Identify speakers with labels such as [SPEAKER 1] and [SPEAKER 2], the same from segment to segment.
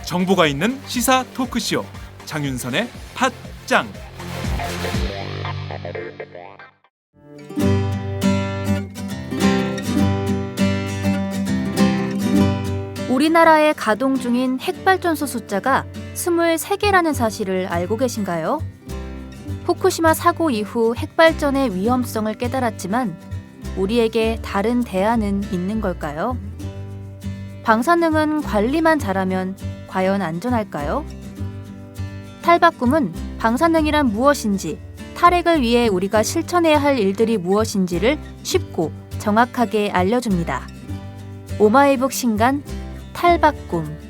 [SPEAKER 1] 정보가 있는 시사 토크쇼 장윤선의 팟짱.
[SPEAKER 2] 우리나라에 가동 중인 핵발전소 숫자가 23개라는 사실을 알고 계신가요? 후쿠시마 사고 이후 핵발전의 위험성을 깨달았지만 우리에게 다른 대안은 있는 걸까요? 방사능은 관리만 잘하면 과연 안전할까요? 탈바꿈은 방사능이란 무엇인지, 탈핵을 위해 우리가 실천해야 할 일들이 무엇인지를 쉽고 정확하게 알려줍니다. 오마이북 신간 탈바꿈.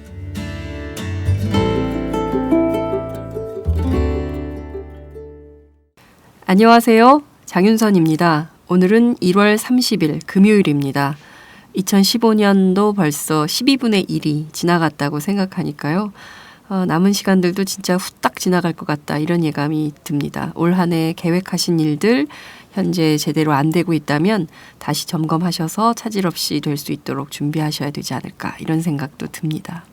[SPEAKER 3] 안녕하세요. 장윤선입니다. 오늘은 1월 30일 금요일입니다. 2015년도 벌써 12분의 1이 지나갔다고 생각하니까요. 남은 시간들도 진짜 후딱 지나갈 것 같다, 이런 예감이 듭니다. 올 한 해 계획하신 일들 현재 제대로 안 되고 있다면 다시 점검하셔서 차질 없이 될 수 있도록 준비하셔야 되지 않을까, 이런 생각도 듭니다.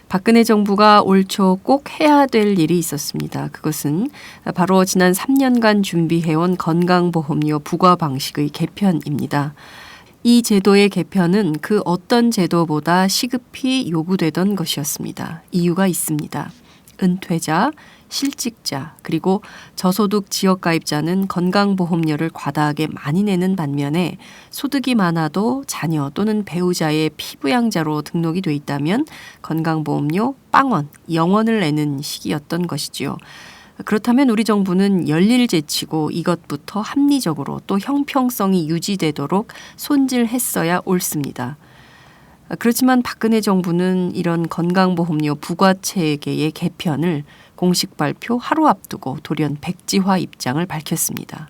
[SPEAKER 3] 박근혜 정부가 올 초 꼭 해야 될 일이 있었습니다. 그것은 바로 지난 3년간 준비해온 건강보험료 부과 방식의 개편입니다. 이 제도의 개편은 그 어떤 제도보다 시급히 요구되던 것이었습니다. 이유가 있습니다. 은퇴자, 실직자, 그리고 저소득 지역가입자는 건강보험료를 과다하게 많이 내는 반면에 소득이 많아도 자녀 또는 배우자의 피부양자로 등록이 돼 있다면 건강보험료 빵원, 0원을 내는 시기였던 것이지요. 그렇다면 우리 정부는 열일 제치고 이것부터 합리적으로 또 형평성이 유지되도록 손질했어야 옳습니다. 그렇지만 박근혜 정부는 이런 건강보험료 부과체계의 개편을 공식 발표 하루 앞두고 돌연 백지화 입장을 밝혔습니다.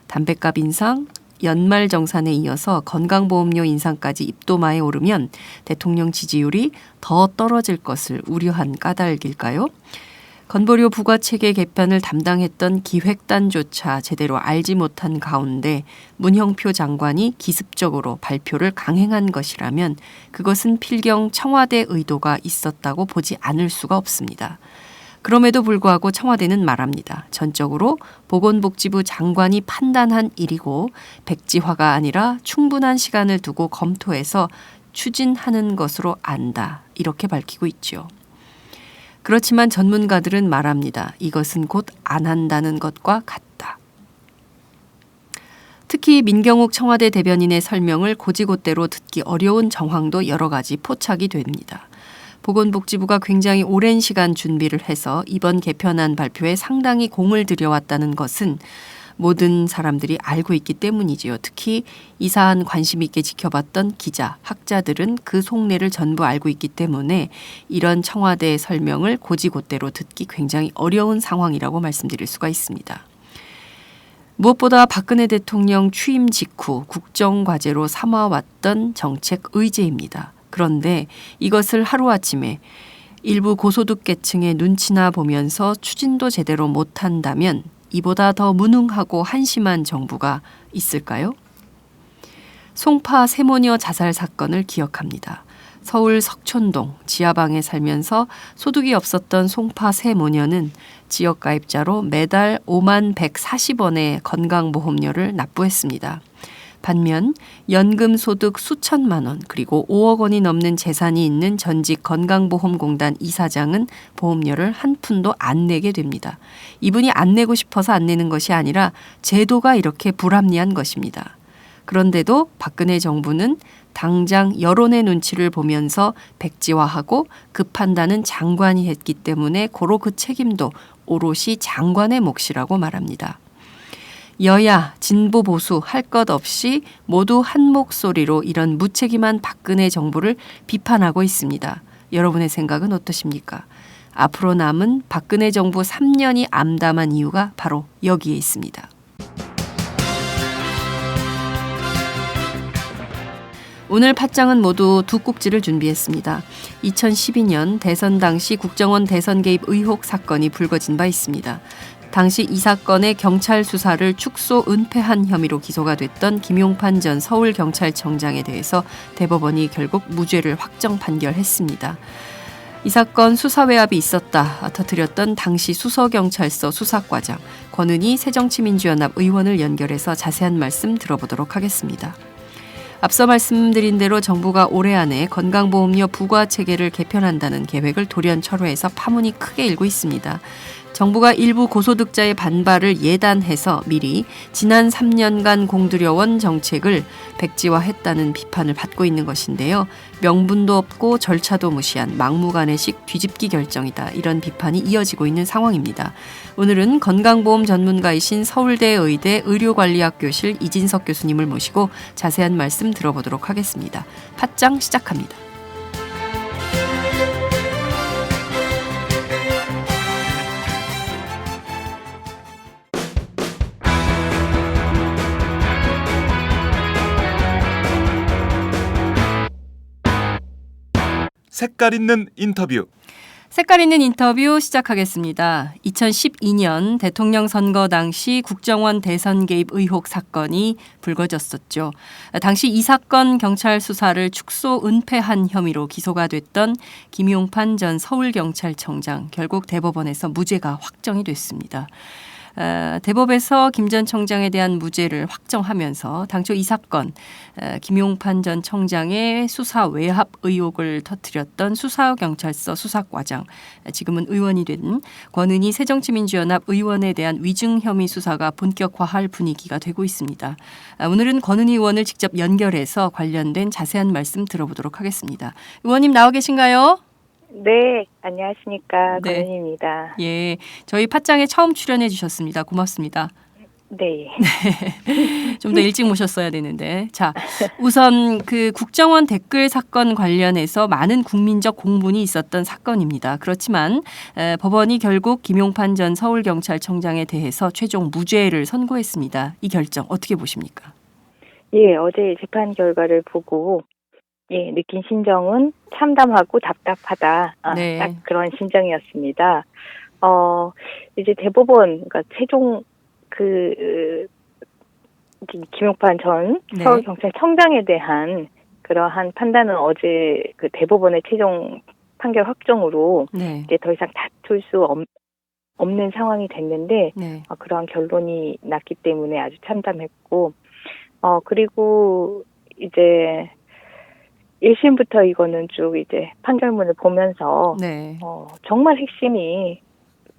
[SPEAKER 3] 담뱃값 인상, 연말정산에 이어서 건강보험료 인상까지 입도마에 오르면 대통령 지지율이 더 떨어질 것을 우려한 까닭일까요? 건보료 부과체계 개편을 담당했던 기획단조차 제대로 알지 못한 가운데 문형표 장관이 기습적으로 발표를 강행한 것이라면 그것은 필경 청와대 의도가 있었다고 보지 않을 수가 없습니다. 그럼에도 불구하고 청와대는 말합니다. 전적으로 보건복지부 장관이 판단한 일이고 백지화가 아니라 충분한 시간을 두고 검토해서 추진하는 것으로 안다, 이렇게 밝히고 있죠. 그렇지만 전문가들은 말합니다. 이것은 곧 안 한다는 것과 같다. 특히 민경욱 청와대 대변인의 설명을 곧이곧대로 듣기 어려운 정황도 여러 가지 포착이 됩니다. 보건복지부가 굉장히 오랜 시간 준비를 해서 이번 개편안 발표에 상당히 공을 들여왔다는 것은 모든 사람들이 알고 있기 때문이지요. 특히 이 사안 관심 있게 지켜봤던 기자, 학자들은 그 속내를 전부 알고 있기 때문에 이런 청와대의 설명을 곧이곧대로 듣기 굉장히 어려운 상황이라고 말씀드릴 수가 있습니다. 무엇보다 박근혜 대통령 취임 직후 국정과제로 삼아왔던 정책 의제입니다. 그런데 이것을 하루아침에 일부 고소득계층의 눈치나 보면서 추진도 제대로 못한다면 이보다 더 무능하고 한심한 정부가 있을까요? 송파 세모녀 자살 사건을 기억합니다. 서울 석촌동 지하방에 살면서 소득이 없었던 송파 세모녀는 지역가입자로 매달 5만 140원의 건강보험료를 납부했습니다. 반면 연금 소득 수천만 원 그리고 5억 원이 넘는 재산이 있는 전직 건강보험공단 이사장은 보험료를 한 푼도 안 내게 됩니다. 이분이 안 내고 싶어서 안 내는 것이 아니라 제도가 이렇게 불합리한 것입니다. 그런데도 박근혜 정부는 당장 여론의 눈치를 보면서 백지화하고 그 판단은 장관이 했기 때문에 고로 그 책임도 오롯이 장관의 몫이라고 말합니다. 여야, 진보, 보수 할 것 없이 모두 한 목소리로 이런 무책임한 박근혜 정부를 비판하고 있습니다. 여러분의 생각은 어떠십니까? 앞으로 남은 박근혜 정부 3년이 암담한 이유가 바로 여기에 있습니다. 오늘 팟짱은 모두 두 꼭지를 준비했습니다. 2012년 대선 당시 국정원 대선 개입 의혹 사건이 불거진 바 있습니다. 당시 이 사건의 경찰 수사를 축소 은폐한 혐의로 기소가 됐던 김용판 전 서울경찰청장에 대해서 대법원이 결국 무죄를 확정 판결했습니다. 이 사건 수사 외압이 있었다 터뜨렸던 당시 수서경찰서 수사과장 권은희 새정치민주연합 의원을 연결해서 자세한 말씀 들어보도록 하겠습니다. 앞서 말씀드린 대로 정부가 올해 안에 건강보험료 부과체계를 개편한다는 계획을 돌연 철회해서 파문이 크게 일고 있습니다. 정부가 일부 고소득자의 반발을 예단해서 미리 지난 3년간 공들여온 정책을 백지화했다는 비판을 받고 있는 것인데요. 명분도 없고 절차도 무시한 막무가내식 뒤집기 결정이다. 이런 비판이 이어지고 있는 상황입니다. 오늘은 건강보험 전문가이신 서울대 의대 의료관리학교실 이진석 교수님을 모시고 자세한 말씀 들어보도록 하겠습니다. 팟짱 시작합니다.
[SPEAKER 1] 색깔 있는 인터뷰.
[SPEAKER 3] 색깔 있는 인터뷰 시작하겠습니다. 2012년 대통령 선거 당시 국정원 대선 개입 의혹 사건이 불거졌었죠. 당시 이 사건 경찰 수사를 축소 은폐한 혐의로 기소가 됐던 김용판 전 서울경찰청장 결국 대법원에서 무죄가 확정이 됐습니다. 대법에서 김 전 청장에 대한 무죄를 확정하면서 당초 이 사건 김용판 전 청장의 수사 외압 의혹을 터뜨렸던 수서경찰서 수사과장 지금은 의원이 된 권은희 새정치민주연합 의원에 대한 위증 혐의 수사가 본격화할 분위기가 되고 있습니다. 오늘은 권은희 의원을 직접 연결해서 관련된 자세한 말씀 들어보도록 하겠습니다. 의원님 나와 계신가요?
[SPEAKER 4] 네, 안녕하십니까.
[SPEAKER 3] 네.
[SPEAKER 4] 권은희입니다.
[SPEAKER 3] 예, 저희 팟짱에 처음 출연해 주셨습니다. 고맙습니다.
[SPEAKER 4] 네.
[SPEAKER 3] 좀 더 일찍 모셨어야 되는데. 자, 우선 그 국정원 댓글 사건 관련해서 많은 국민적 공분이 있었던 사건입니다. 그렇지만 법원이 결국 김용판 전 서울경찰청장에 대해서 최종 무죄를 선고했습니다. 이 결정 어떻게 보십니까?
[SPEAKER 4] 예, 어제 재판 결과를 보고 느낀 심정은 참담하고 답답하다.
[SPEAKER 3] 네.
[SPEAKER 4] 딱 그런 심정이었습니다. 이제 대법원, 그러니까 최종 김용판 전
[SPEAKER 3] 네.
[SPEAKER 4] 서울경찰청장에 대한 그러한 판단은 어제 그 대법원의 최종 판결 확정으로
[SPEAKER 3] 네.
[SPEAKER 4] 이제 더 이상 다툴 수 없는 상황이 됐는데
[SPEAKER 3] 네.
[SPEAKER 4] 그러한 결론이 났기 때문에 아주 참담했고 그리고 이제 1심부터 이거는 쭉 이제 판결문을 보면서
[SPEAKER 3] 네.
[SPEAKER 4] 정말 핵심이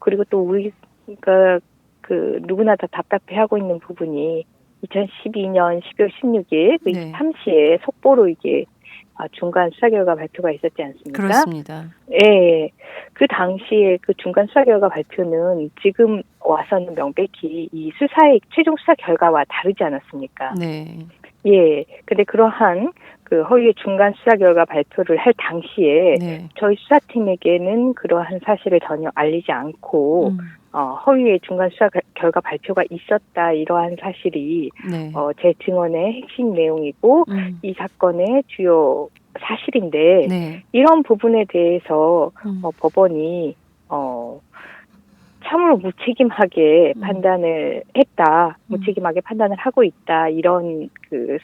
[SPEAKER 4] 그리고 또 우리가 그 누구나 다 답답해하고 있는 부분이 2012년 12월 16일 그
[SPEAKER 3] 네.
[SPEAKER 4] 23시에 속보로 이게 중간 수사 결과 발표가 있었지 않습니까?
[SPEAKER 3] 그렇습니다.
[SPEAKER 4] 예. 그 당시에 그 중간 수사 결과 발표는 지금 와서는 명백히 이 수사의 최종 수사 결과와 다르지 않았습니까?
[SPEAKER 3] 네.
[SPEAKER 4] 예. 근데 그러한 그 허위의 중간 수사 결과 발표를 할 당시에
[SPEAKER 3] 네.
[SPEAKER 4] 저희 수사팀에게는 그러한 사실을 전혀 알리지 않고 허위의 중간 수사 결과 발표가 있었다 이러한 사실이
[SPEAKER 3] 네.
[SPEAKER 4] 제 증언의 핵심 내용이고 이 사건의 주요 사실인데
[SPEAKER 3] 네.
[SPEAKER 4] 이런 부분에 대해서 법원이 참으로 무책임하게 판단을 했다, 무책임하게 판단을 하고 있다 이런 그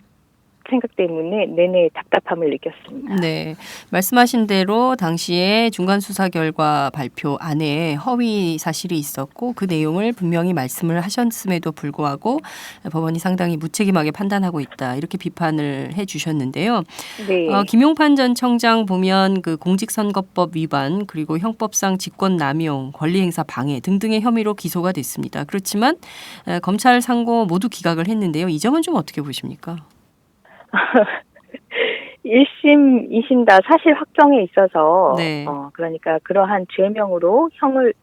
[SPEAKER 4] 생각 때문에 내내 답답함을 느꼈습니다.
[SPEAKER 3] 네, 말씀하신 대로 당시에 중간 수사 결과 발표 안에 허위 사실이 있었고 그 내용을 분명히 말씀을 하셨음에도 불구하고 법원이 상당히 무책임하게 판단하고 있다 이렇게 비판을 해주셨는데요.
[SPEAKER 4] 네.
[SPEAKER 3] 김용판 전 청장 보면 그 공직선거법 위반 그리고 형법상 직권남용, 권리행사 방해 등등의 혐의로 기소가 됐습니다. 그렇지만 검찰 상고 모두 기각을 했는데요. 이 점은 좀 어떻게 보십니까?
[SPEAKER 4] 1심, 2심 다 사실 확정에 있어서
[SPEAKER 3] 네.
[SPEAKER 4] 그러니까 그러한 죄명으로 형을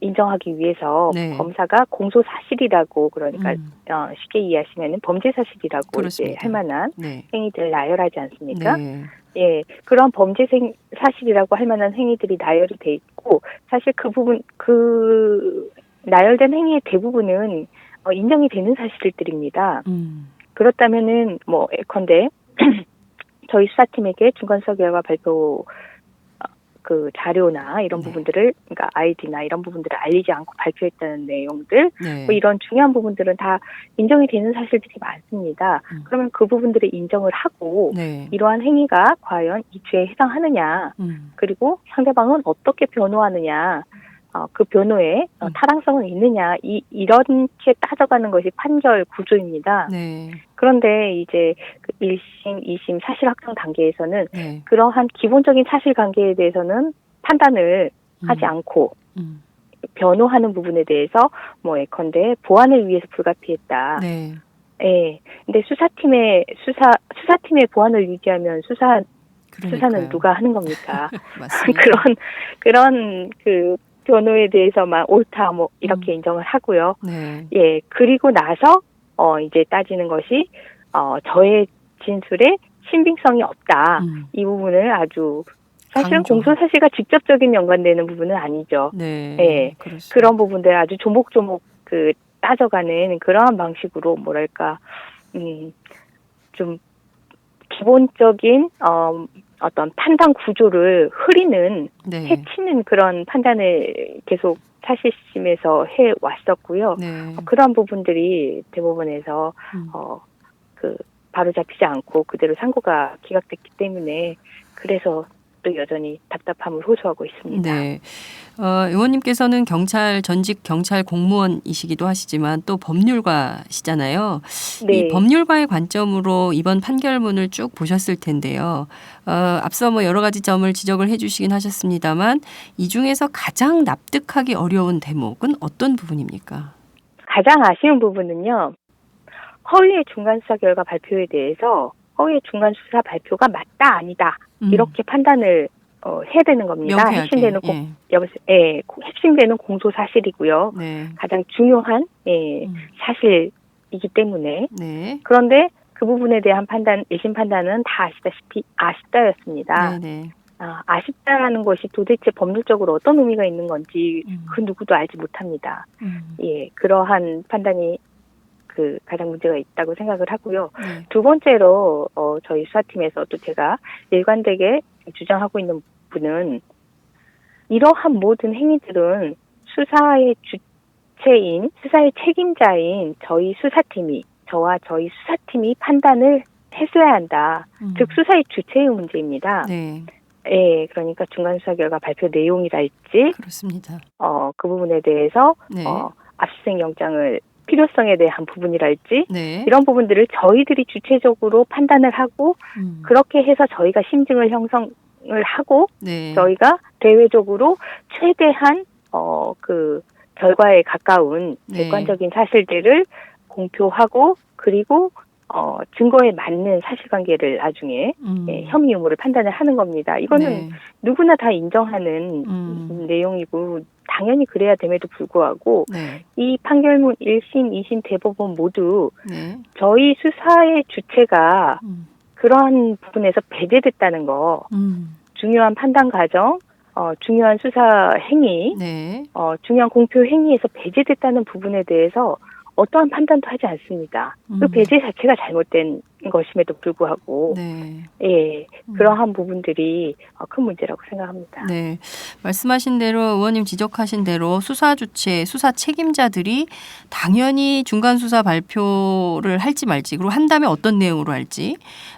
[SPEAKER 4] 인정하기 위해서
[SPEAKER 3] 네.
[SPEAKER 4] 검사가 공소 사실이라고 그러니까 쉽게 이해하시면은 범죄 사실이라고
[SPEAKER 3] 그렇습니다.
[SPEAKER 4] 이제 할 만한
[SPEAKER 3] 네.
[SPEAKER 4] 행위들을 나열하지 않습니까?
[SPEAKER 3] 네.
[SPEAKER 4] 예, 그런 범죄 사실이라고 할 만한 행위들이 나열이 돼 있고 사실 그 부분 그 나열된 행위의 대부분은 인정이 되는 사실들입니다. 그렇다면은 뭐 예컨대 저희 수사팀에게 중간수사 결과 발표 그 자료나 이런
[SPEAKER 3] 네.
[SPEAKER 4] 부분들을, 그러니까 아이디나 이런 부분들을 알리지 않고 발표했다는 내용들,
[SPEAKER 3] 네.
[SPEAKER 4] 뭐 이런 중요한 부분들은 다 인정이 되는 사실들이 많습니다. 그러면 그 부분들을 인정을 하고
[SPEAKER 3] 네.
[SPEAKER 4] 이러한 행위가 과연 이 죄에 해당하느냐, 그리고 상대방은 어떻게 변호하느냐, 그 변호에 타당성은 있느냐, 이렇게 따져가는 것이 판결 구조입니다.
[SPEAKER 3] 네.
[SPEAKER 4] 그런데 이제 그 1심, 2심 사실 확정 단계에서는
[SPEAKER 3] 네.
[SPEAKER 4] 그러한 기본적인 사실관계에 대해서는 판단을 하지 않고 변호하는 부분에 대해서 뭐 예컨대 보안을 위해서 불가피했다.
[SPEAKER 3] 네.
[SPEAKER 4] 예. 근데 수사팀의 보안을 유지하면 수사는
[SPEAKER 3] 그러니까요.
[SPEAKER 4] 누가 하는 겁니까?
[SPEAKER 3] 맞습니다.
[SPEAKER 4] 그런 그 변호에 대해서만 옳다 뭐 이렇게 인정을 하고요.
[SPEAKER 3] 네.
[SPEAKER 4] 예. 그리고 나서 이제 따지는 것이 저의 진술에 신빙성이 없다. 이 부분을 아주 사실은
[SPEAKER 3] 강조.
[SPEAKER 4] 공소 사실과 직접적인 연관되는 부분은 아니죠.
[SPEAKER 3] 네.
[SPEAKER 4] 예.
[SPEAKER 3] 그렇습니다.
[SPEAKER 4] 그런 부분들 아주 조목조목 그 따져가는 그러한 방식으로 뭐랄까 좀 기본적인 어떤 판단 구조를 흐리는
[SPEAKER 3] 네.
[SPEAKER 4] 해치는 그런 판단을 계속 사실심에서 해 왔었고요.
[SPEAKER 3] 네.
[SPEAKER 4] 그런 부분들이 대법원에서 그 바로 잡히지 않고 그대로 상고가 기각됐기 때문에 그래서 또 여전히 답답함을 호소하고 있습니다.
[SPEAKER 3] 네. 의원님께서는 전직 경찰 공무원이시기도 하시지만 또 법률가시잖아요.
[SPEAKER 4] 네.
[SPEAKER 3] 이 법률가의 관점으로 이번 판결문을 쭉 보셨을 텐데요. 앞서 뭐 여러 가지 점을 지적을 해주시긴 하셨습니다만 이 중에서 가장 납득하기 어려운 대목은 어떤 부분입니까?
[SPEAKER 4] 가장 아쉬운 부분은요. 허위의 중간수사 결과 발표에 대해서 허위의 중간수사 발표가 맞다 아니다 이렇게 판단을 해야 되는 겁니다.
[SPEAKER 3] 명쾌하게.
[SPEAKER 4] 핵심되는 핵심되는 공소 사실이고요.
[SPEAKER 3] 네.
[SPEAKER 4] 가장 중요한 사실이기 때문에
[SPEAKER 3] 네.
[SPEAKER 4] 그런데 그 부분에 대한 판단, 1심 판단은 다 아시다시피 아쉽다였습니다.
[SPEAKER 3] 네.
[SPEAKER 4] 아쉽다라는 것이 도대체 법률적으로 어떤 의미가 있는 건지 그 누구도 알지 못합니다. 예, 그러한 판단이 그 가장 문제가 있다고 생각을 하고요.
[SPEAKER 3] 네.
[SPEAKER 4] 두 번째로 저희 수사팀에서 또 제가 일관되게 주장하고 있는 부분은 이러한 모든 행위들은 수사의 주체인, 수사의 책임자인 저와 저희 수사팀이 판단을 했어야 한다. 즉 수사의 주체의 문제입니다.
[SPEAKER 3] 네.
[SPEAKER 4] 예, 그러니까 중간수사 결과 발표 내용이랄지,
[SPEAKER 3] 그렇습니다.
[SPEAKER 4] 그 부분에 대해서
[SPEAKER 3] 네.
[SPEAKER 4] 압수수색 영장을 필요성에 대한 부분이랄지
[SPEAKER 3] 네.
[SPEAKER 4] 이런 부분들을 저희들이 주체적으로 판단을 하고 그렇게 해서 저희가 심증을 형성을 하고
[SPEAKER 3] 네.
[SPEAKER 4] 저희가 대외적으로 최대한 그 결과에 가까운
[SPEAKER 3] 네.
[SPEAKER 4] 객관적인 사실들을 공표하고 그리고 증거에 맞는 사실관계를 나중에 혐의 유무를 판단을 하는 겁니다. 이거는
[SPEAKER 3] 네.
[SPEAKER 4] 누구나 다 인정하는 내용이고 당연히 그래야 됨에도 불구하고
[SPEAKER 3] 네.
[SPEAKER 4] 이 판결문 1심, 2심 대법원 모두
[SPEAKER 3] 네.
[SPEAKER 4] 저희 수사의 주체가 그러한 부분에서 배제됐다는 거, 중요한 판단 과정, 중요한 수사 행위,
[SPEAKER 3] 네.
[SPEAKER 4] 중요한 공표 행위에서 배제됐다는 부분에 대해서 어떠한 판단도 하지 않습니다. 그 배제 자체가 잘못된 것임에도 불구하고
[SPEAKER 3] 네.
[SPEAKER 4] 예, 그러한 부분들이 큰 문제라고 생각합니다.
[SPEAKER 3] 네. 말씀하신 대로 의원님 지적하신 대로 수사 주체, 수사 책임자들이 당연히 중간 수사 발표를 할지 말지 그리고 한다면 어떤 내용으로 할지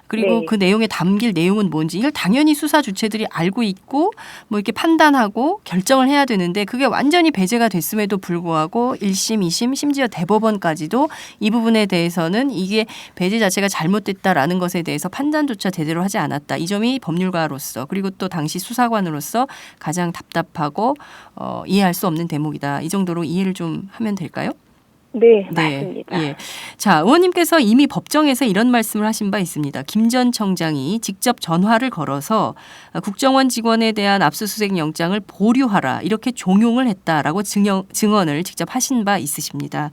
[SPEAKER 3] 그리고
[SPEAKER 4] 네.
[SPEAKER 3] 그 내용에 담길 내용은 뭔지 이걸 당연히 수사 주체들이 알고 있고 뭐 이렇게 판단하고 결정을 해야 되는데 그게 완전히 배제가 됐음에도 불구하고 1심, 2심 심지어 대법원까지도 이 부분에 대해서는 이게 배제 자체가 잘못됐다라는 것에 대해서 판단조차 제대로 하지 않았다. 이 점이 법률가로서 그리고 또 당시 수사관으로서 가장 답답하고 이해할 수 없는 대목이다. 이 정도로 이해를 좀 하면 될까요?
[SPEAKER 4] 네, 맞습니다.
[SPEAKER 3] 예. 자, 의원님께서 이미 법정에서 이런 말씀을 하신 바 있습니다. 김 전 청장이 직접 전화를 걸어서 국정원 직원에 대한 압수수색 영장을 보류하라 이렇게 종용을 했다라고 증언을 직접 하신 바 있으십니다.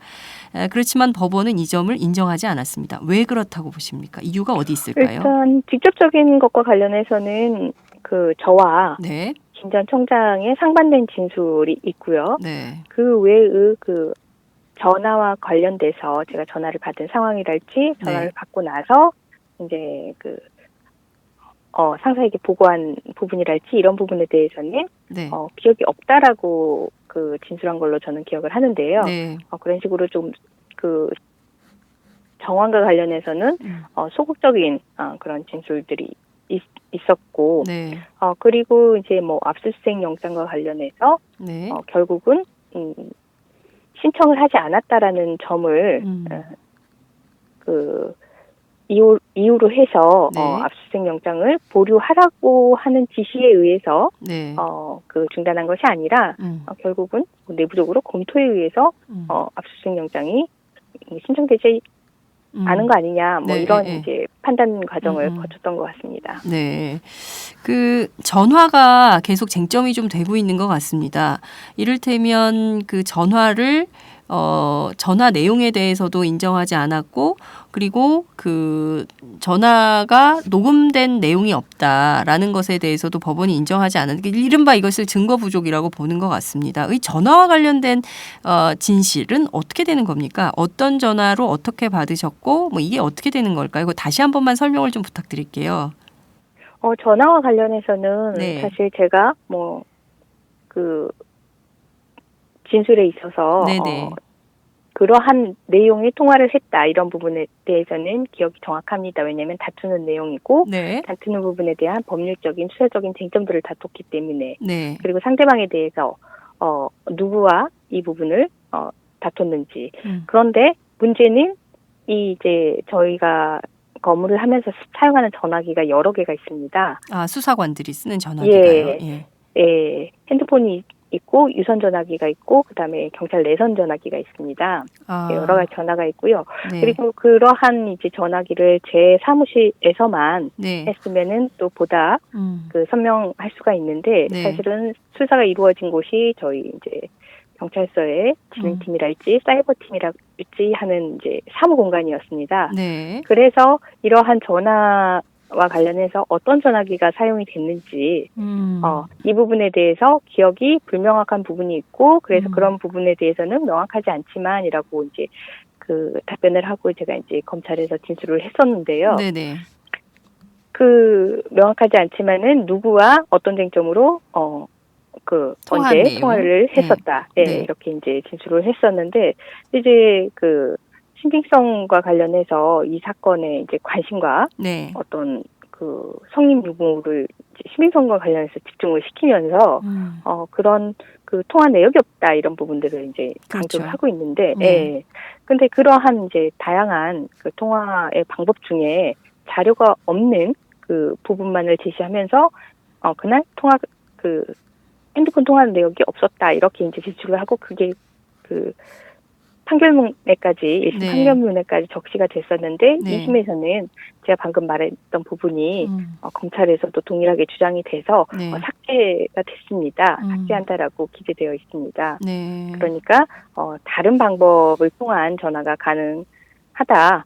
[SPEAKER 3] 그렇지만 법원은 이 점을 인정하지 않았습니다. 왜 그렇다고 보십니까? 이유가 어디 있을까요?
[SPEAKER 4] 일단 직접적인 것과 관련해서는 그 저와
[SPEAKER 3] 네.
[SPEAKER 4] 김 전 청장의 상반된 진술이 있고요.
[SPEAKER 3] 네.
[SPEAKER 4] 그 외의 그 전화와 관련돼서 제가 전화를 받은 상황이랄지 전화를
[SPEAKER 3] 네.
[SPEAKER 4] 받고 나서 이제 상사에게 보고한 부분이랄지 이런 부분에 대해서는
[SPEAKER 3] 네.
[SPEAKER 4] 기억이 없다라고 진술한 걸로 저는 기억을 하는데요.
[SPEAKER 3] 네.
[SPEAKER 4] 그런 식으로 좀 정황과 관련해서는 소극적인 그런 진술들이 있었고,
[SPEAKER 3] 네.
[SPEAKER 4] 그리고 이제 뭐 압수수색 영장과 관련해서
[SPEAKER 3] 네.
[SPEAKER 4] 결국은 신청을 하지 않았다라는 점을 이유로 해서
[SPEAKER 3] 네.
[SPEAKER 4] 압수수색 영장을 보류하라고 하는 지시에 의해서
[SPEAKER 3] 네.
[SPEAKER 4] 중단한 것이 아니라 결국은 내부적으로 검토에 의해서 압수수색 영장이 신청되지 않은 거 아니냐, 뭐
[SPEAKER 3] 네,
[SPEAKER 4] 이런
[SPEAKER 3] 네, 네.
[SPEAKER 4] 이제 판단 과정을 거쳤던 것 같습니다.
[SPEAKER 3] 네. 그 전화가 계속 쟁점이 좀 되고 있는 것 같습니다. 이를테면 그 전화를 전화 내용에 대해서도 인정하지 않았고, 그리고 그 전화가 녹음된 내용이 없다라는 것에 대해서도 법원이 인정하지 않은, 이른바 이것을 증거 부족이라고 보는 것 같습니다. 이 전화와 관련된 진실은 어떻게 되는 겁니까? 어떤 전화로 어떻게 받으셨고, 뭐 이게 어떻게 되는 걸까요? 이거 다시 한 번만 설명을 좀 부탁드릴게요.
[SPEAKER 4] 전화와 관련해서는
[SPEAKER 3] 네.
[SPEAKER 4] 사실 제가 진술에 있어서
[SPEAKER 3] 네네.
[SPEAKER 4] 그러한 내용의 통화를 했다 이런 부분에 대해서는 기억이 정확합니다. 왜냐하면 다투는 내용이고
[SPEAKER 3] 네.
[SPEAKER 4] 다투는 부분에 대한 법률적인 수사적인 쟁점들을 다퉜기 때문에
[SPEAKER 3] 네.
[SPEAKER 4] 그리고 상대방에 대해서 누구와 이 부분을 다퉜는지. 그런데 문제는 이제 저희가 업무를 하면서 사용하는 전화기가 여러 개가 있습니다.
[SPEAKER 3] 수사관들이 쓰는 전화기가요.
[SPEAKER 4] 예. 핸드폰이 있고 유선 전화기가 있고 그다음에 경찰 내선 전화기가 있습니다. 여러 가지 전화가 있고요.
[SPEAKER 3] 네.
[SPEAKER 4] 그리고 그러한 이제 전화기를 제 사무실에서만
[SPEAKER 3] 네.
[SPEAKER 4] 했으면은 또 보다 선명할 수가 있는데
[SPEAKER 3] 네.
[SPEAKER 4] 사실은 수사가 이루어진 곳이 저희 이제 경찰서의 지능팀이랄지 사이버팀이랄지 하는 이제 사무 공간이었습니다.
[SPEAKER 3] 네.
[SPEAKER 4] 그래서 이러한 전화와 관련해서 어떤 전화기가 사용이 됐는지 이 부분에 대해서 기억이 불명확한 부분이 있고 그래서 그런 부분에 대해서는 명확하지 않지만이라고 이제 답변을 하고 제가 이제 검찰에서 진술을 했었는데요.
[SPEAKER 3] 네네.
[SPEAKER 4] 명확하지 않지만은 누구와 어떤 쟁점으로 언제
[SPEAKER 3] 내용?
[SPEAKER 4] 통화를 했었다.
[SPEAKER 3] 네.
[SPEAKER 4] 네. 이렇게 이제 진술을 했었는데 이제 신빙성과 관련해서 이 사건의 이제 관심과
[SPEAKER 3] 네.
[SPEAKER 4] 어떤 성립 유무를 신빙성과 관련해서 집중을 시키면서 그런 통화 내역이 없다 이런 부분들을 이제 강조를
[SPEAKER 3] 그렇죠.
[SPEAKER 4] 하고 있는데,
[SPEAKER 3] 네.
[SPEAKER 4] 예. 근데 그러한 이제 다양한 통화의 방법 중에 자료가 없는 부분만을 제시하면서 그날 핸드폰 통화 내역이 없었다 이렇게 이제 제출을 하고 그게 판결문에까지 1심
[SPEAKER 3] 네.
[SPEAKER 4] 판결문에까지 적시가 됐었는데
[SPEAKER 3] 네.
[SPEAKER 4] 2심에서는 제가 방금 말했던 부분이 검찰에서도 동일하게 주장이 돼서
[SPEAKER 3] 네.
[SPEAKER 4] 삭제가 됐습니다. 삭제한다라고 기재되어 있습니다.
[SPEAKER 3] 네.
[SPEAKER 4] 그러니까 다른 방법을 통한 전화가 가능하다.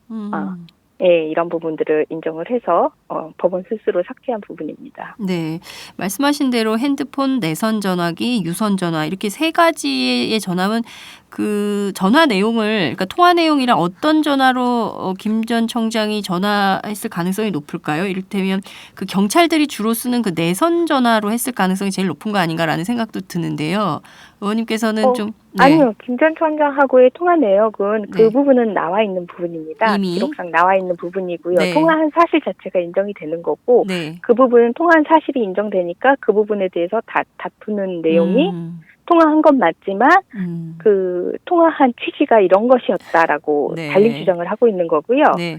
[SPEAKER 4] 예, 이런 부분들을 인정을 해서 법원 스스로 삭제한 부분입니다.
[SPEAKER 3] 네. 말씀하신 대로 핸드폰, 내선 전화기, 유선 전화 이렇게 세 가지의 전화는 그 전화 내용을 그러니까 통화 내용이랑 어떤 전화로 김 전 청장이 전화했을 가능성이 높을까요? 이를테면 그 경찰들이 주로 쓰는 그 내선 전화로 했을 가능성이 제일 높은 거 아닌가라는 생각도 드는데요. 의원님께서는 좀 네.
[SPEAKER 4] 아니요. 김 전 청장하고의 통화 내역은 그
[SPEAKER 3] 네.
[SPEAKER 4] 부분은 나와 있는 부분입니다.
[SPEAKER 3] 이미?
[SPEAKER 4] 기록상 나와 있는 부분이고요.
[SPEAKER 3] 네.
[SPEAKER 4] 통화한 사실 자체가 인정이 되는 거고
[SPEAKER 3] 네.
[SPEAKER 4] 그 부분은 통화한 사실이 인정되니까 그 부분에 대해서 다투는 내용이 통화한 건 맞지만 통화한 취지가 이런 것이었다라고
[SPEAKER 3] 네.
[SPEAKER 4] 달리 주장을 하고 있는 거고요.
[SPEAKER 3] 네.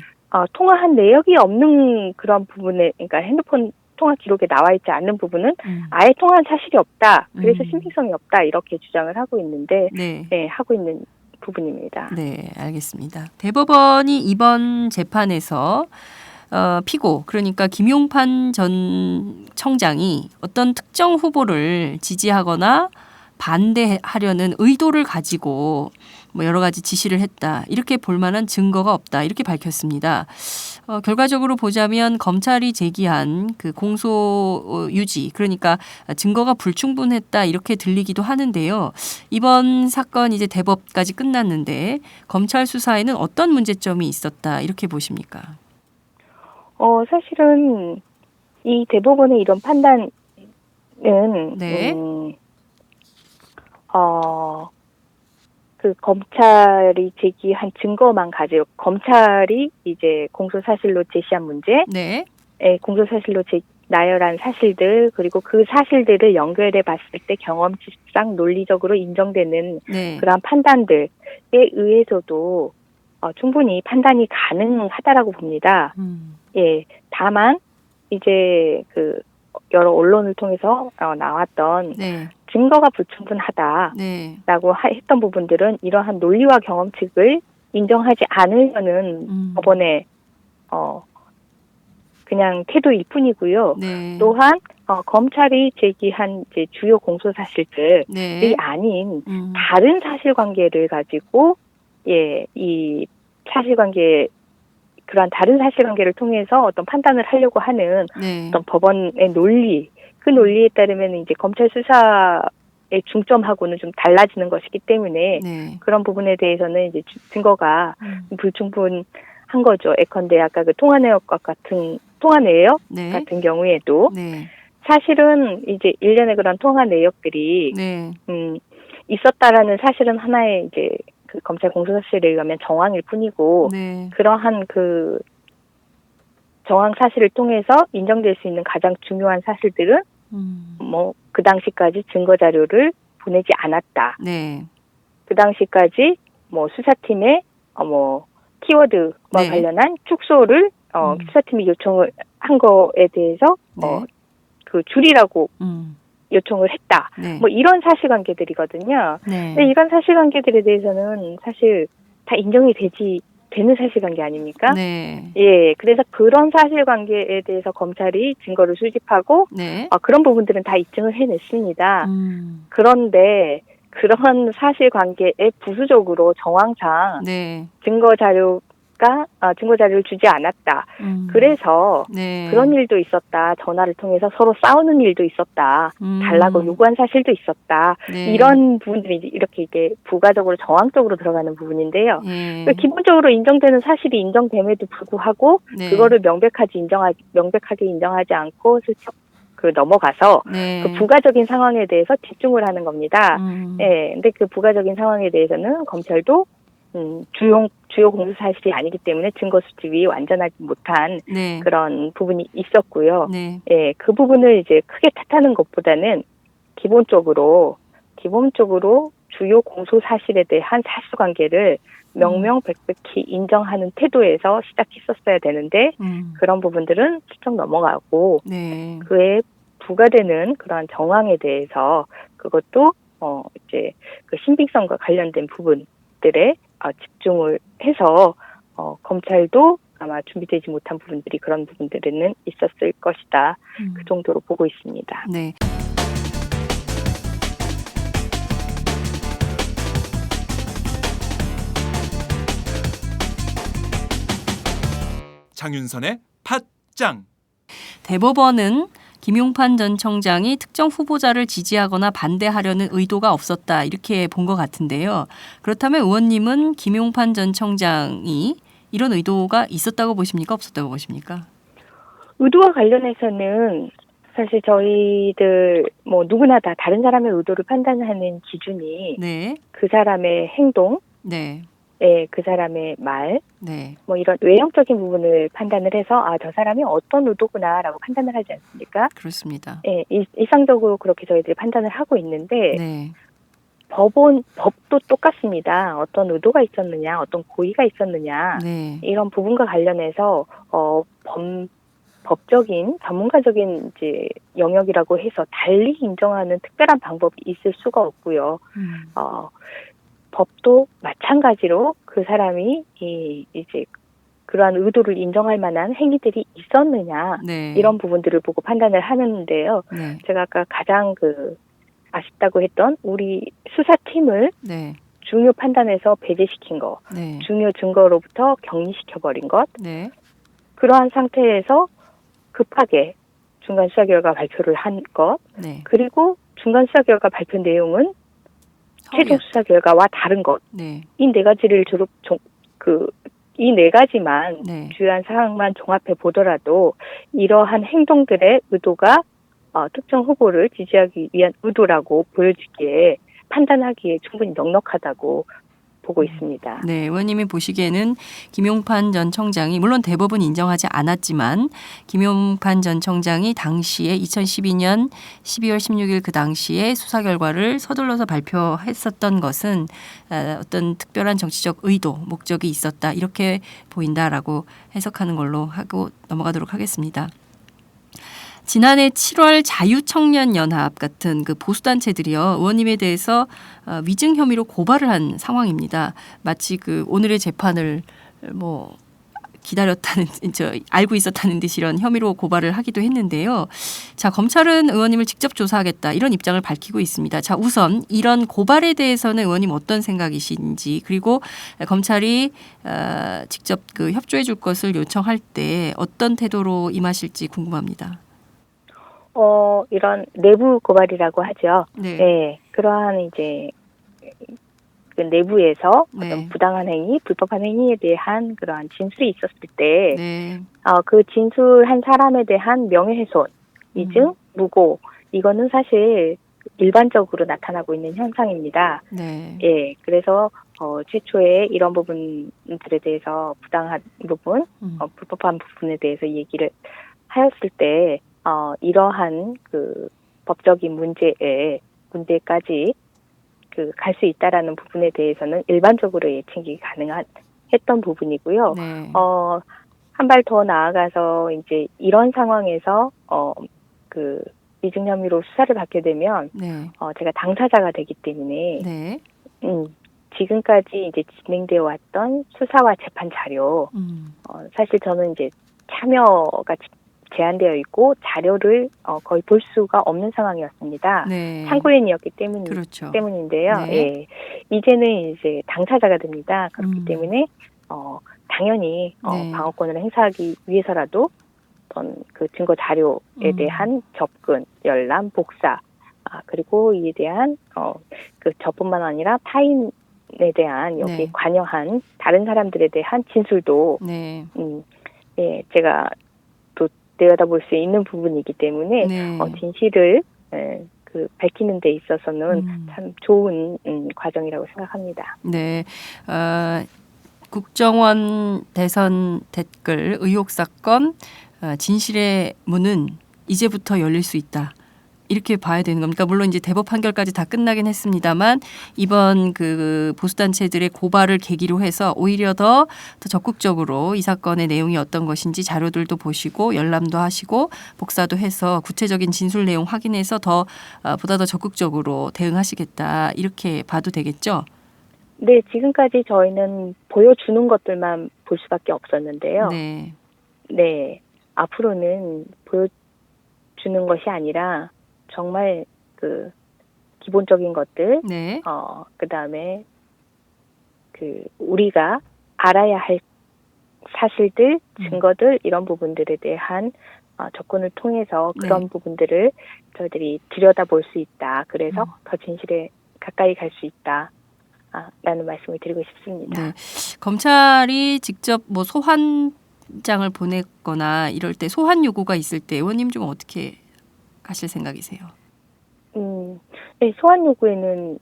[SPEAKER 4] 통화한 내역이 없는 그런 부분에 그러니까 핸드폰 통화 기록에 나와 있지 않는 부분은 아예 통화한 사실이 없다. 그래서 신빙성이 없다. 이렇게 주장을 하고 있는데
[SPEAKER 3] 네.
[SPEAKER 4] 네, 하고 있는 부분입니다.
[SPEAKER 3] 네, 알겠습니다. 대법원이 이번 재판에서 피고 그러니까 김용판 전 청장이 어떤 특정 후보를 지지하거나 반대하려는 의도를 가지고 뭐 여러 가지 지시를 했다. 이렇게 볼 만한 증거가 없다. 이렇게 밝혔습니다. 결과적으로 보자면 검찰이 제기한 그 공소 유지 그러니까 증거가 불충분했다. 이렇게 들리기도 하는데요. 이번 사건 이제 대법까지 끝났는데 검찰 수사에는 어떤 문제점이 있었다. 이렇게 보십니까?
[SPEAKER 4] 사실은 이 대법원의 이런 판단은
[SPEAKER 3] 네.
[SPEAKER 4] 그 검찰이 제기한 증거만 가지고 검찰이 이제 공소사실로 제시한 문제,
[SPEAKER 3] 네.
[SPEAKER 4] 공소사실로 나열한 사실들 그리고 그 사실들을 연결해 봤을 때 경험치상 논리적으로 인정되는
[SPEAKER 3] 네.
[SPEAKER 4] 그러한 판단들에 의해서도 충분히 판단이 가능하다라고 봅니다. 예, 다만 이제 그 여러 언론을 통해서 나왔던
[SPEAKER 3] 네.
[SPEAKER 4] 증거가 불충분하다라고
[SPEAKER 3] 네.
[SPEAKER 4] 했던 부분들은 이러한 논리와 경험칙을 인정하지 않으려는 법원의 그냥 태도일 뿐이고요.
[SPEAKER 3] 네.
[SPEAKER 4] 또한 검찰이 제기한 이제 주요 공소 사실들이
[SPEAKER 3] 네.
[SPEAKER 4] 아닌 다른 사실관계를 가지고 이 사실관계 그러한 다른 사실관계를 통해서 어떤 판단을 하려고 하는
[SPEAKER 3] 네.
[SPEAKER 4] 어떤 법원의 논리, 그 논리에 따르면 이제 검찰 수사의 중점하고는 좀 달라지는 것이기 때문에
[SPEAKER 3] 네.
[SPEAKER 4] 그런 부분에 대해서는 이제 증거가 불충분한 거죠. 예컨대 아까 그 통화내역 같은
[SPEAKER 3] 네.
[SPEAKER 4] 같은 경우에도
[SPEAKER 3] 네.
[SPEAKER 4] 사실은 이제 일련의 그런 통화 내역들이
[SPEAKER 3] 네.
[SPEAKER 4] 있었다라는 사실은 하나의 이제 그 검찰 공소사실에 의하면 정황일 뿐이고
[SPEAKER 3] 네.
[SPEAKER 4] 그러한 그 정황 사실을 통해서 인정될 수 있는 가장 중요한 사실들은 뭐 그 당시까지 증거 자료를 보내지 않았다.
[SPEAKER 3] 네.
[SPEAKER 4] 그 당시까지 뭐 수사팀의 뭐 키워드와
[SPEAKER 3] 네.
[SPEAKER 4] 관련한 축소를 수사팀이 요청을 한 거에 대해서
[SPEAKER 3] 네.
[SPEAKER 4] 그 줄이라고 요청을 했다.
[SPEAKER 3] 네.
[SPEAKER 4] 뭐 이런 사실관계들이거든요.
[SPEAKER 3] 네.
[SPEAKER 4] 근데 이런 사실관계들에 대해서는 사실 다 인정이 되는 사실관계 아닙니까?
[SPEAKER 3] 네.
[SPEAKER 4] 예, 그래서 그런 사실관계에 대해서 검찰이 증거를 수집하고
[SPEAKER 3] 네.
[SPEAKER 4] 그런 부분들은 다 입증을 해냈습니다. 그런데 그런 사실관계에 부수적으로 정황상
[SPEAKER 3] 네.
[SPEAKER 4] 증거 자료를 주지 않았다. 그래서
[SPEAKER 3] 네.
[SPEAKER 4] 그런 일도 있었다. 전화를 통해서 서로 싸우는 일도 있었다. 달라고 요구한 사실도 있었다.
[SPEAKER 3] 네.
[SPEAKER 4] 이런 부분들이 이렇게 이게 부가적으로 정황적으로 들어가는 부분인데요.
[SPEAKER 3] 예.
[SPEAKER 4] 기본적으로 인정되는 사실이 인정됨에도 불구하고
[SPEAKER 3] 네.
[SPEAKER 4] 그거를 명백하게 인정하지 않고 슬쩍 넘어가서
[SPEAKER 3] 네.
[SPEAKER 4] 그 부가적인 상황에 대해서 집중을 하는 겁니다. 예, 근데 그 부가적인 상황에 대해서는 검찰도 주요 공소 사실이 아니기 때문에 증거 수집이 완전하지 못한
[SPEAKER 3] 네.
[SPEAKER 4] 그런 부분이 있었고요.
[SPEAKER 3] 네.
[SPEAKER 4] 예, 그 부분을 이제 크게 탓하는 것보다는 기본적으로 주요 공소 사실에 대한 사실관계를 명명백백히 인정하는 태도에서 시작했었어야 되는데 그런 부분들은 슬쩍 넘어가고
[SPEAKER 3] 네.
[SPEAKER 4] 그에 부과되는 그러한 정황에 대해서 그것도 이제 그 신빙성과 관련된 부분들에 집중을 해서 검찰도 아마 준비되지 못한 부분들이 그런 부분들에는 있었을 것이다. 그 정도로 보고 있습니다.
[SPEAKER 3] 네.
[SPEAKER 1] 장윤선의 팟짱.
[SPEAKER 3] 대법원은 김용판 전 청장이 특정 후보자를 지지하거나 반대하려는 의도가 없었다 이렇게 본 것 같은데요. 그렇다면 의원님은 김용판 전 청장이 이런 의도가 있었다고 보십니까? 없었다고 보십니까?
[SPEAKER 4] 의도와 관련해서는 사실 저희들 뭐 누구나 다 다른 사람의 의도를 판단하는 기준이
[SPEAKER 3] 네.
[SPEAKER 4] 그 사람의 행동,
[SPEAKER 3] 네.
[SPEAKER 4] 그 사람의 말,
[SPEAKER 3] 네.
[SPEAKER 4] 뭐 이런 외형적인 부분을 판단을 해서 저 사람이 어떤 의도구나라고 판단을 하지 않습니까?
[SPEAKER 3] 그렇습니다.
[SPEAKER 4] 예, 일상적으로 그렇게 저희들이 판단을 하고 있는데
[SPEAKER 3] 네.
[SPEAKER 4] 법도 똑같습니다. 어떤 의도가 있었느냐, 어떤 고의가 있었느냐
[SPEAKER 3] 네.
[SPEAKER 4] 이런 부분과 관련해서 법적인 전문가적인 이제 영역이라고 해서 달리 인정하는 특별한 방법이 있을 수가 없고요. 법도 마찬가지로 그 사람이 이제 그러한 의도를 인정할 만한 행위들이 있었느냐
[SPEAKER 3] 네.
[SPEAKER 4] 이런 부분들을 보고 판단을 하는데요.
[SPEAKER 3] 네.
[SPEAKER 4] 제가 아까 가장 아쉽다고 했던 우리 수사팀을
[SPEAKER 3] 네.
[SPEAKER 4] 중요 판단에서 배제시킨 것,
[SPEAKER 3] 네.
[SPEAKER 4] 중요 증거로부터 격리시켜버린 것,
[SPEAKER 3] 네.
[SPEAKER 4] 그러한 상태에서 급하게 중간 수사 결과 발표를 한 것,
[SPEAKER 3] 네.
[SPEAKER 4] 그리고 중간 수사 결과 발표 내용은 최종 수사 결과와 다른 것,
[SPEAKER 3] 네.
[SPEAKER 4] 이 네 가지를 이 네 가지만
[SPEAKER 3] 네.
[SPEAKER 4] 주요한 사항만 종합해 보더라도 이러한 행동들의 의도가 특정 후보를 지지하기 위한 의도라고 보여지기에 판단하기에 충분히 넉넉하다고 보고 있습니다.
[SPEAKER 3] 네, 의원님이 보시기에는 김용판 전 청장이 물론 대법은 인정하지 않았지만 김용판 전 청장이 당시에 2012년 12월 16일 그 당시에 수사 결과를 서둘러서 발표했었던 것은 어떤 특별한 정치적 의도, 목적이 있었다 이렇게 보인다라고 해석하는 걸로 하고 넘어가도록 하겠습니다. 지난해 7월 자유청년연합 같은 그 보수단체들이요, 의원님에 대해서 위증 혐의로 고발을 한 상황입니다. 마치 그 오늘의 재판을 뭐 기다렸다는, 알고 있었다는 듯이 이런 혐의로 고발을 하기도 했는데요. 자, 검찰은 의원님을 직접 조사하겠다 이런 입장을 밝히고 있습니다. 자, 우선 이런 고발에 대해서는 의원님 어떤 생각이신지, 그리고 검찰이 직접 그 협조해 줄 것을 요청할 때 어떤 태도로 임하실지 궁금합니다.
[SPEAKER 4] 이런 내부 고발이라고 하죠.
[SPEAKER 3] 네.
[SPEAKER 4] 네, 그러한 이제 그 내부에서
[SPEAKER 3] 네.
[SPEAKER 4] 어떤 부당한 행위, 불법한 행위에 대한 그러한 진술이 있었을 때,
[SPEAKER 3] 네.
[SPEAKER 4] 그 진술한 사람에 대한 명예훼손, 위증, 무고, 이거는 사실 일반적으로 나타나고 있는 현상입니다.
[SPEAKER 3] 네.
[SPEAKER 4] 예, 그래서 최초에 이런 부분들에 대해서 부당한 부분, 불법한 부분에 대해서 얘기를 하였을 때, 이러한 그 법적인 문제까지 갈 수 있다라는 부분에 대해서는 일반적으로 예측이 가능했던 부분이고요.
[SPEAKER 3] 네.
[SPEAKER 4] 한 발 더 나아가서 이제 이런 상황에서 그 위증 혐의로 수사를 받게 되면
[SPEAKER 3] 네.
[SPEAKER 4] 제가 당사자가 되기 때문에
[SPEAKER 3] 네.
[SPEAKER 4] 지금까지 이제 진행되어 왔던 수사와 재판 자료 사실 저는 이제 참여가 제한되어 있고 자료를 거의 볼 수가 없는 상황이었습니다.
[SPEAKER 3] 네.
[SPEAKER 4] 참고인이었기
[SPEAKER 3] 그렇죠.
[SPEAKER 4] 때문인데요.
[SPEAKER 3] 네.
[SPEAKER 4] 예. 이제는 이제 당사자가 됩니다. 그렇기 때문에 당연히
[SPEAKER 3] 네.
[SPEAKER 4] 방어권을 행사하기 위해서라도 어떤 그 증거 자료에 대한 접근, 열람, 복사, 그리고 이에 대한 그 저뿐만 아니라 타인에 대한 여기
[SPEAKER 3] 네.
[SPEAKER 4] 관여한 다른 사람들에 대한 진술도
[SPEAKER 3] 네.
[SPEAKER 4] 예, 제가 또 내려다볼 수 있는 부분이기 때문에
[SPEAKER 3] 네.
[SPEAKER 4] 진실을 그 밝히는 데 있어서는 참 좋은 과정이라고 생각합니다.
[SPEAKER 3] 네. 국정원 대선 댓글 의혹 사건 진실의 문은 이제부터 열릴 수 있다. 이렇게 봐야 되는 겁니까? 물론 이제 대법 판결까지 다 끝나긴 했습니다만 이번 그 보수단체들의 고발을 계기로 해서 오히려 더 적극적으로 이 사건의 내용이 어떤 것인지 자료들도 보시고 열람도 하시고 복사도 해서 구체적인 진술 내용 확인해서 보다 더 적극적으로 대응하시겠다. 이렇게 봐도 되겠죠?
[SPEAKER 4] 네, 지금까지 저희는 보여주는 것들만 볼 수밖에 없었는데요.
[SPEAKER 3] 네.
[SPEAKER 4] 네, 앞으로는 보여주는 것이 아니라 정말 그 기본적인 것들,
[SPEAKER 3] 네.
[SPEAKER 4] 그다음에 그 우리가 알아야 할 사실들, 증거들 이런 부분들에 대한 접근을 통해서 그런
[SPEAKER 3] 네.
[SPEAKER 4] 부분들을 저희들이 들여다볼 수 있다. 그래서 더 진실에 가까이 갈 수 있다. 라는 말씀을 드리고 싶습니다.
[SPEAKER 3] 네. 검찰이 직접 뭐 소환장을 보냈거나 이럴 때 소환 요구가 있을 때 의원님 좀 어떻게 하실 생각이세요?
[SPEAKER 4] 네, 소환 요구에는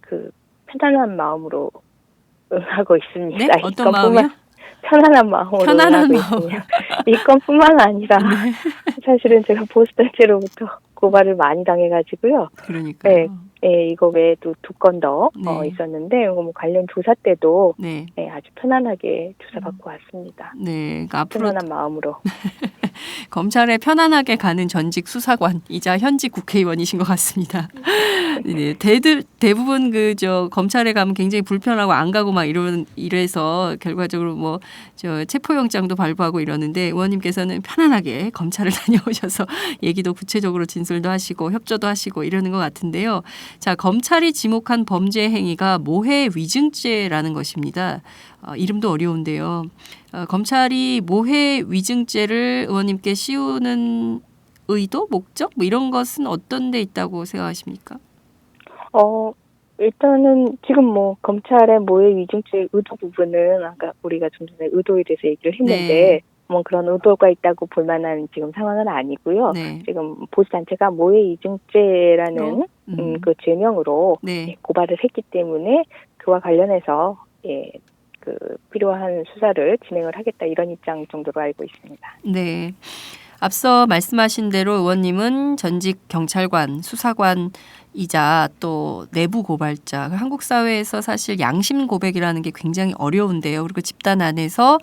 [SPEAKER 4] 그 편안한 마음으로 응하고 있습니다.
[SPEAKER 3] 네? 어떤 마음이요?
[SPEAKER 4] 편안한 마음으로
[SPEAKER 3] 편안한
[SPEAKER 4] 응하고
[SPEAKER 3] 마음.
[SPEAKER 4] 있습니다. 이 건뿐만 아니라 사실은 제가 보수단체로부터 고발을 많이 당해가지고요.
[SPEAKER 3] 그러니까요.
[SPEAKER 4] 네, 이거 외에도 2건 더
[SPEAKER 3] 네.
[SPEAKER 4] 있었는데 뭐 관련 조사 때도
[SPEAKER 3] 네.
[SPEAKER 4] 아주 편안하게 조사받고 왔습니다.
[SPEAKER 3] 네. 그러니까 앞으로
[SPEAKER 4] 편안한 마음으로.
[SPEAKER 3] 검찰에 편안하게 가는 전직 수사관이자 현직 국회의원이신 것 같습니다. 네, 대부분 검찰에 가면 굉장히 불편하고 안 가고 막 이래서 결과적으로 체포영장도 발부하고 이러는데 의원님께서는 편안하게 검찰을 다녀오셔서 얘기도 구체적으로 진술도 하시고 협조도 하시고 이러는 것 같은데요. 자, 검찰이 지목한 범죄 행위가 모해 위증죄라는 것입니다. 이름도 어려운데요. 검찰이 모해 위증죄를 의원님께 씌우는 의도, 목적 이런 것은 어떤 데 있다고 생각하십니까?
[SPEAKER 4] 일단은 지금 뭐 검찰의 모해 위증죄 의도 부분은 아까 우리가 좀 전에 의도에 대해서 얘기를 했는데
[SPEAKER 3] 네.
[SPEAKER 4] 뭐 그런 의도가 있다고 볼 만한 지금 상황은 아니고요.
[SPEAKER 3] 네.
[SPEAKER 4] 지금 보수 단체가 모해 위증죄라는 그 죄명으로
[SPEAKER 3] 네.
[SPEAKER 4] 고발을 했기 때문에 그와 관련해서 그 필요한 수사를 진행을 하겠다 이런 입장 정도로 알고 있습니다.
[SPEAKER 3] 네. 앞서 말씀하신 대로 의원님은 전직 경찰관, 수사관이자 또 내부 고발자. 한국 사회에서 사실 양심 고백이라는 게 굉장히 어려운데요. 그리고 집단 안에서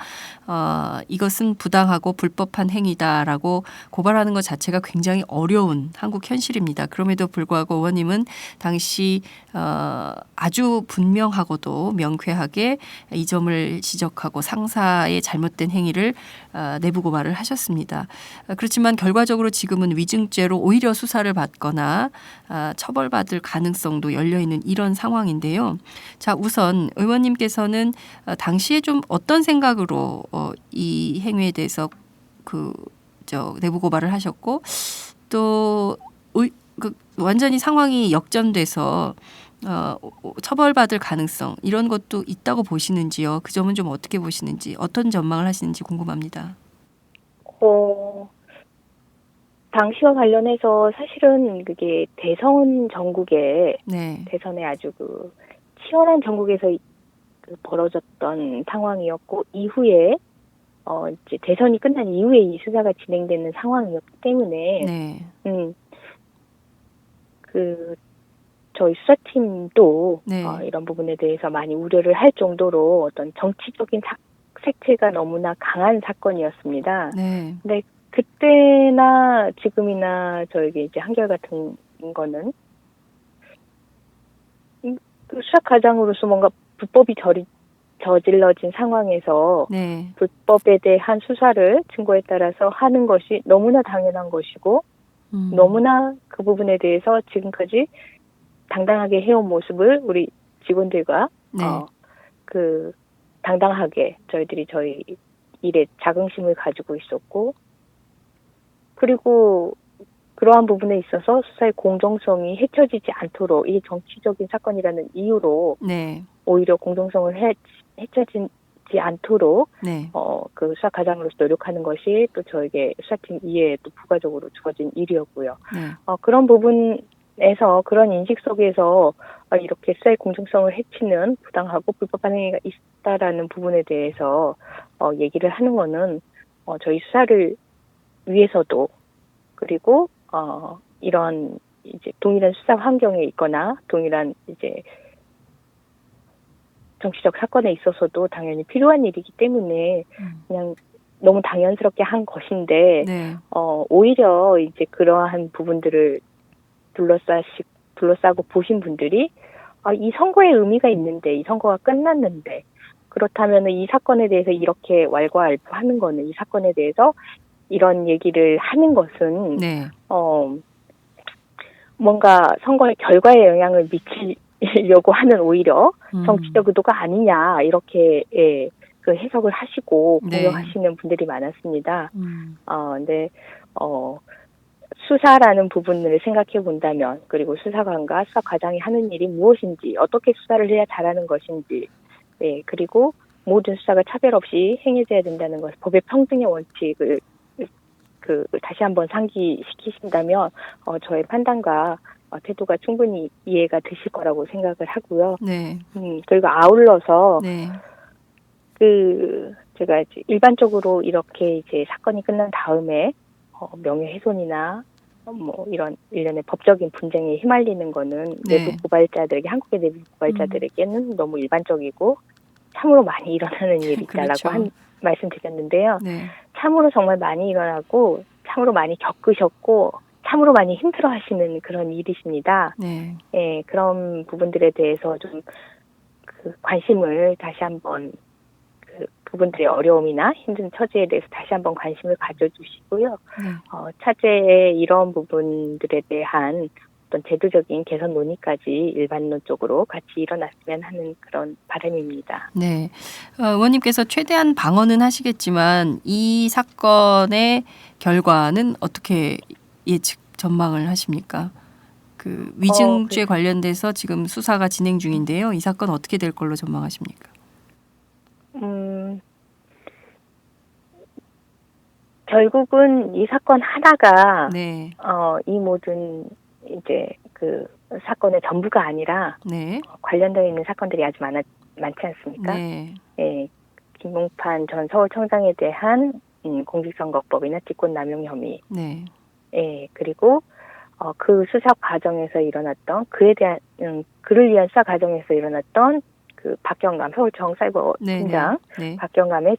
[SPEAKER 3] 이것은 부당하고 불법한 행위다라고 고발하는 것 자체가 굉장히 어려운 한국 현실입니다. 그럼에도 불구하고 의원님은 당시 아주 분명하고도 명쾌하게 이 점을 지적하고 상사의 잘못된 행위를 내부 고발을 하셨습니다. 그렇지만 결과적으로 지금은 위증죄로 오히려 수사를 받거나 처벌받을 가능성도 열려있는 이런 상황인데요. 자, 우선 의원님께서는 당시에 좀 어떤 생각으로 이 행위에 대해서 내부 고발을 하셨고 또 완전히 상황이 역전돼서 처벌받을 가능성 이런 것도 있다고 보시는지요? 그 점은 좀 어떻게 보시는지 어떤 전망을 하시는지 궁금합니다.
[SPEAKER 4] 당시와 관련해서 사실은 그게 대선 전국에
[SPEAKER 3] 네.
[SPEAKER 4] 대선에 아주 치열한 전국에서 벌어졌던 상황이었고 이후에 이제 대선이 끝난 이후에 이 수사가 진행되는 상황이었기 때문에
[SPEAKER 3] 네.
[SPEAKER 4] 저희 수사팀도
[SPEAKER 3] 네.
[SPEAKER 4] 이런 부분에 대해서 많이 우려를 할 정도로 어떤 정치적인 색채가 너무나 강한 사건이었습니다.
[SPEAKER 3] 네.
[SPEAKER 4] 근데 그때나 지금이나 저에게 이제 한결같은 거는 그 수사 과정으로서 뭔가 불법이 저질러진 상황에서
[SPEAKER 3] 네.
[SPEAKER 4] 불법에 대한 수사를 증거에 따라서 하는 것이 너무나 당연한 것이고 너무나 그 부분에 대해서 지금까지 당당하게 해온 모습을 우리 직원들과
[SPEAKER 3] 네.
[SPEAKER 4] 당당하게 저희들이 저희 일에 자긍심을 가지고 있었고 그리고 그러한 부분에 있어서 수사의 공정성이 해쳐지지 않도록 이게 정치적인 사건이라는 이유로
[SPEAKER 3] 네.
[SPEAKER 4] 오히려 공정성을 해쳐지지 않도록
[SPEAKER 3] 네.
[SPEAKER 4] 그 수사 과정으로서 노력하는 것이 또 저에게 수사팀 이해에 또 부가적으로 주어진 일이었고요.
[SPEAKER 3] 네.
[SPEAKER 4] 그런 부분에서 그런 인식 속에서 이렇게 수사의 공정성을 해치는 부당하고 불법한 행위가 있다라는 부분에 대해서 얘기를 하는 거는 저희 수사를 위해서도 그리고 이런 이제 동일한 수사 환경에 있거나 동일한 이제 정치적 사건에 있어서도 당연히 필요한 일이기 때문에 그냥 너무 당연스럽게 한 것인데
[SPEAKER 3] 네.
[SPEAKER 4] 오히려 이제 그러한 부분들을 둘러싸고 보신 분들이 이 선거에 의미가 있는데 이 선거가 끝났는데 그렇다면 이 사건에 대해서 이렇게 왈가왈부하는 거는 이 사건에 대해서 이런 얘기를 하는 것은
[SPEAKER 3] 네.
[SPEAKER 4] 뭔가 선거의 결과에 영향을 미치려고 하는 오히려 정치적 의도가 아니냐 이렇게 그 해석을 하시고 공격하시는 분들이 많았습니다. 근데 수사라는 부분을 생각해 본다면 그리고 수사관과 수사과장이 하는 일이 무엇인지 어떻게 수사를 해야 잘하는 것인지 그리고 모든 수사가 차별 없이 행해져야 된다는 것 법의 평등의 원칙을 다시 한번 상기시키신다면 저의 판단과 태도가 충분히 이해가 되실 거라고 생각을 하고요.
[SPEAKER 3] 네.
[SPEAKER 4] 그리고 아울러서
[SPEAKER 3] 네.
[SPEAKER 4] 제가 이제 일반적으로 이렇게 이제 사건이 끝난 다음에 명예훼손이나 뭐 이런 일련의 법적인 분쟁에 휘말리는 거는
[SPEAKER 3] 네.
[SPEAKER 4] 내부 고발자들에게 한국의 내부 고발자들에게는 너무 일반적이고 참으로 많이 일어나는 일이다라고
[SPEAKER 3] 그렇죠.
[SPEAKER 4] 말씀드렸는데요.
[SPEAKER 3] 네.
[SPEAKER 4] 참으로 정말 많이 일어나고 참으로 많이 겪으셨고 참으로 많이 힘들어하시는 그런 일이십니다.
[SPEAKER 3] 네.
[SPEAKER 4] 그런 부분들에 대해서 좀 관심을 다시 한번 부분들의 어려움이나 힘든 처지에 대해서 다시 한번 관심을 가져주시고요.
[SPEAKER 3] 네.
[SPEAKER 4] 차제의 이런 부분들에 대한 어떤 제도적인 개선 논의까지 일반론적으로 같이 일어났으면 하는 그런 바람입니다.
[SPEAKER 3] 네. 의원님께서 최대한 방어는 하시겠지만 이 사건의 결과는 어떻게 예측 전망을 하십니까? 그 위증죄 관련돼서 지금 수사가 진행 중인데요. 이 사건 어떻게 될 걸로 전망하십니까?
[SPEAKER 4] 결국은 이 사건 하나가
[SPEAKER 3] 네.
[SPEAKER 4] 이 모든 이제 그 사건의 전부가 아니라
[SPEAKER 3] 네.
[SPEAKER 4] 관련되어 있는 사건들이 아주 많지 않습니까?
[SPEAKER 3] 네.
[SPEAKER 4] 예, 김용판 전 서울청장에 대한 공직선거법이나 직권남용 혐의,
[SPEAKER 3] 네.
[SPEAKER 4] 예, 그리고 그 수사 과정에서 일어났던 그에 대한 그를 위한 수사 과정에서 일어났던 그 박경감 서울청 사이버 팀장
[SPEAKER 3] 네.
[SPEAKER 4] 박경감의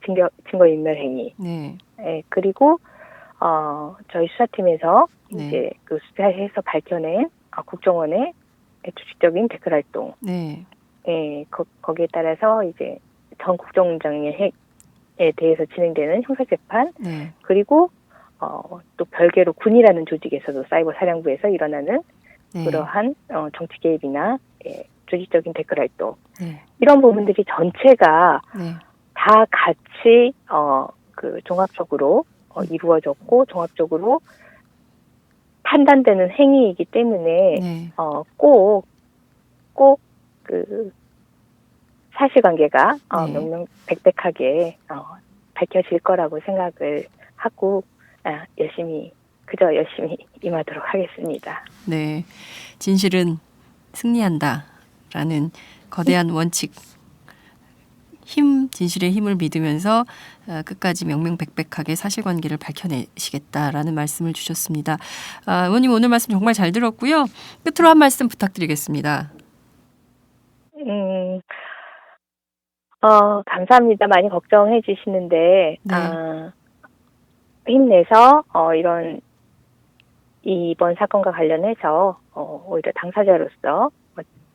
[SPEAKER 4] 증거인멸 행위,
[SPEAKER 3] 네.
[SPEAKER 4] 예, 그리고 저희 수사팀에서
[SPEAKER 3] 네.
[SPEAKER 4] 이제 그 수사해서 밝혀낸 국정원의 주식적인 댓글 활동,
[SPEAKER 3] 네.
[SPEAKER 4] 예, 거기에 따라서 이제 전 국정원장에 대해서 진행되는 형사재판,
[SPEAKER 3] 네.
[SPEAKER 4] 그리고 또 별개로 군이라는 조직에서도 사이버 사령부에서 일어나는
[SPEAKER 3] 네.
[SPEAKER 4] 그러한 정치 개입이나 조직적인 댓글 활동,
[SPEAKER 3] 네.
[SPEAKER 4] 이런 부분들이 전체가
[SPEAKER 3] 네.
[SPEAKER 4] 다 같이 그 종합적으로 이루어졌고 종합적으로 판단되는 행위이기 때문에
[SPEAKER 3] 네.
[SPEAKER 4] 꼭 그 사실관계가
[SPEAKER 3] 네.
[SPEAKER 4] 명명백백하게 밝혀질 거라고 생각을 하고 열심히 임하도록 하겠습니다.
[SPEAKER 3] 네. 진실은 승리한다라는 거대한 원칙, 진실의 힘을 믿으면서 끝까지 명명백백하게 사실관계를 밝혀내시겠다라는 말씀을 주셨습니다. 의원님 오늘 말씀 정말 잘 들었고요. 끝으로 한 말씀 부탁드리겠습니다.
[SPEAKER 4] 감사합니다. 많이 걱정해 주시는데
[SPEAKER 3] 네.
[SPEAKER 4] 힘내서 이번 사건과 관련해서 오히려 당사자로서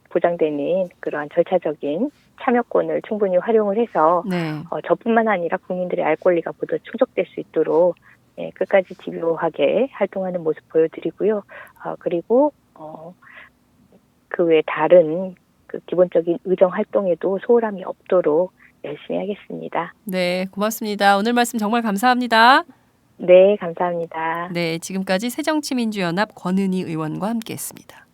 [SPEAKER 4] 보장되는 그러한 절차적인 참여권을 충분히 활용을 해서
[SPEAKER 3] 네.
[SPEAKER 4] 저뿐만 아니라 국민들의 알 권리가 모두 충족될 수 있도록 끝까지 집요하게 활동하는 모습 보여드리고요. 그리고 그 외 다른 그 기본적인 의정 활동에도 소홀함이 없도록 열심히 하겠습니다.
[SPEAKER 3] 네, 고맙습니다. 오늘 말씀 정말 감사합니다.
[SPEAKER 4] 네, 감사합니다.
[SPEAKER 3] 네, 지금까지 새정치민주연합 권은희 의원과 함께했습니다.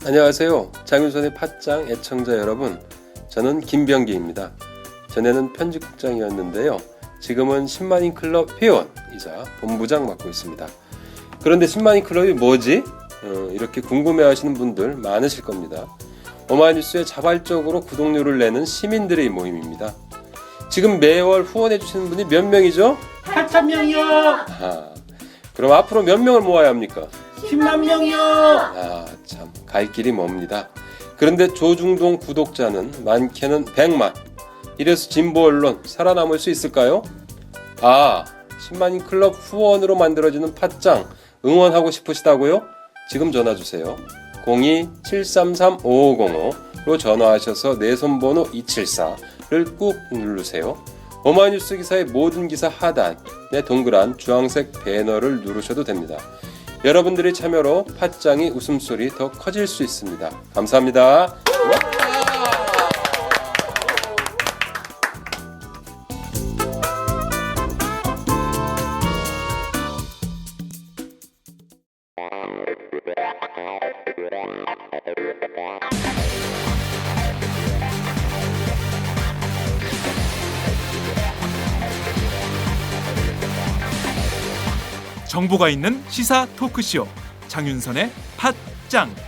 [SPEAKER 5] 안녕하세요. 장윤선의 팟짱 애청자 여러분. 저는 김병기입니다. 전에는 편집국장이었는데요. 지금은 10만인 클럽 회원이자 본부장 맡고 있습니다. 그런데 10만인 클럽이 뭐지? 이렇게 궁금해하시는 분들 많으실 겁니다. 오마이뉴스에 자발적으로 구독료를 내는 시민들의 모임입니다. 지금 매월 후원해주시는 분이 몇 명이죠?
[SPEAKER 6] 8,000명이요.
[SPEAKER 5] 그럼 앞으로 몇 명을 모아야 합니까?
[SPEAKER 6] 10만 명이요.
[SPEAKER 5] 참, 갈 길이 멉니다. 그런데 조중동 구독자는 많게는 100만. 이래서 진보 언론 살아남을 수 있을까요? 10만인 클럽 후원으로 만들어지는 팟짱 응원하고 싶으시다고요? 지금 전화주세요. 02-733-5505로 전화하셔서 내 손번호 274를 꾹 누르세요. 오마이뉴스 기사의 모든 기사 하단에 동그란 주황색 배너를 누르셔도 됩니다. 여러분들의 참여로 팟짱이 웃음소리 더 커질 수 있습니다. 감사합니다.
[SPEAKER 1] 정보가 있는 시사 토크쇼 장윤선의 팟짱.